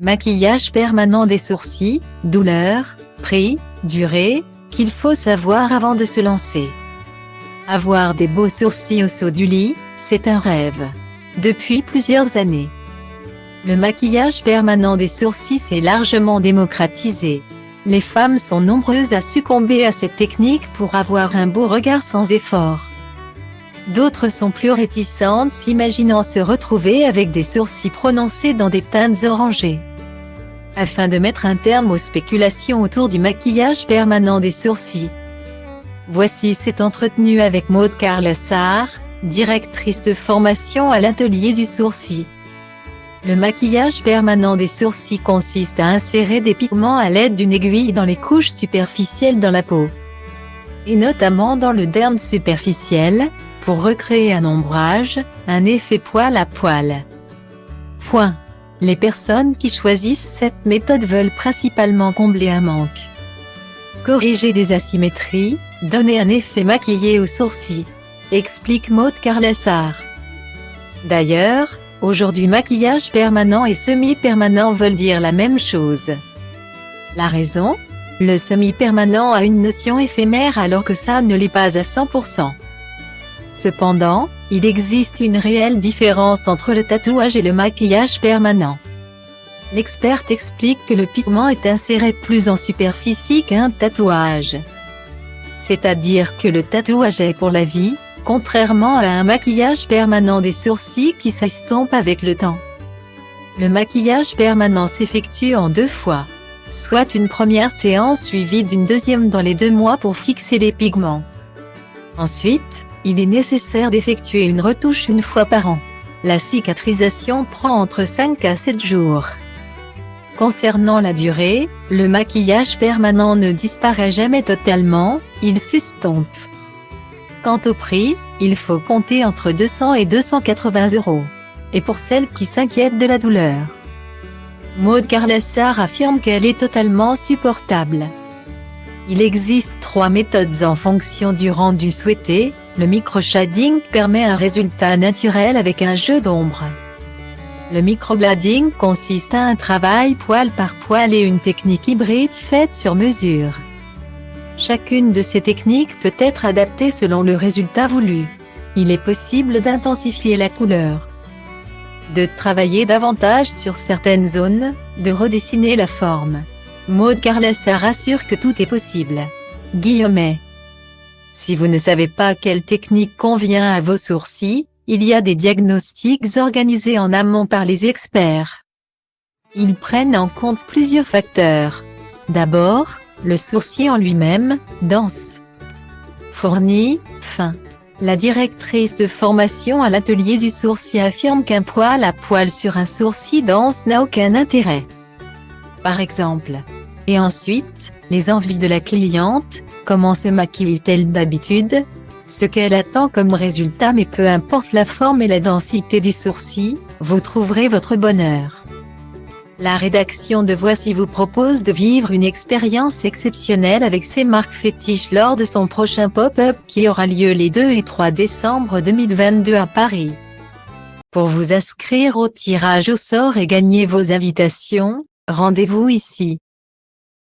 Maquillage permanent des sourcils, douleur, prix, durée, qu'il faut savoir avant de se lancer. Avoir des beaux sourcils au saut du lit, c'est un rêve. Depuis plusieurs années, le maquillage permanent des sourcils s'est largement démocratisé. Les femmes sont nombreuses à succomber à cette technique pour avoir un beau regard sans effort. D'autres sont plus réticentes, s'imaginant se retrouver avec des sourcils prononcés dans des teintes orangées. Afin de mettre un terme aux spéculations autour du maquillage permanent des sourcils, voici cet entretenu avec Maud Carlassar, directrice de formation à l'atelier du sourcil. Le maquillage permanent des sourcils consiste à insérer des pigments à l'aide d'une aiguille dans les couches superficielles dans la peau, et notamment dans le derme superficiel, pour recréer un ombrage, un effet poil à poil. Les personnes qui choisissent cette méthode veulent principalement combler un manque, corriger des asymétries, donner un effet maquillé aux sourcils, explique Maud Carlassar. D'ailleurs, aujourd'hui maquillage permanent et semi-permanent veulent dire la même chose. La raison ? Le semi-permanent a une notion éphémère alors que ça ne l'est pas à 100%. Cependant, il existe une réelle différence entre le tatouage et le maquillage permanent. L'experte explique que le pigment est inséré plus en superficie qu'un tatouage. C'est-à-dire que le tatouage est pour la vie, contrairement à un maquillage permanent des sourcils qui s'estompe avec le temps. Le maquillage permanent s'effectue en 2 fois, soit une première séance suivie d'une deuxième dans les 2 mois pour fixer les pigments. Ensuite, il est nécessaire d'effectuer une retouche 1 fois par an. La cicatrisation prend entre 5 à 7 jours. Concernant la durée, le maquillage permanent ne disparaît jamais totalement, il s'estompe. Quant au prix, il faut compter entre 200 et 280 €. Et pour celles qui s'inquiètent de la douleur, Maud Carlassar affirme qu'elle est totalement supportable. Il existe 3 méthodes en fonction du rendu souhaité. Le micro-shading permet un résultat naturel avec un jeu d'ombre. Le microblading consiste à un travail poil par poil et une technique hybride faite sur mesure. Chacune de ces techniques peut être adaptée selon le résultat voulu. Il est possible d'intensifier la couleur, de travailler davantage sur certaines zones, de redessiner la forme. Maud Carlassar assure que tout est possible. Si vous ne savez pas quelle technique convient à vos sourcils, il y a des diagnostics organisés en amont par les experts. Ils prennent en compte plusieurs facteurs. D'abord, le sourcil en lui-même, dense, fourni, fin. La directrice de formation à l'atelier du sourcil affirme qu'un poil à poil sur un sourcil dense n'a aucun intérêt. Par exemple. Et ensuite, les envies de la cliente. Comment se maquille-t-elle d'habitude? Ce qu'elle attend comme résultat, mais peu importe la forme et la densité du sourcil, vous trouverez votre bonheur. La rédaction de Voici vous propose de vivre une expérience exceptionnelle avec ses marques fétiches lors de son prochain pop-up qui aura lieu les 2 et 3 décembre 2022 à Paris. Pour vous inscrire au tirage au sort et gagner vos invitations, rendez-vous ici.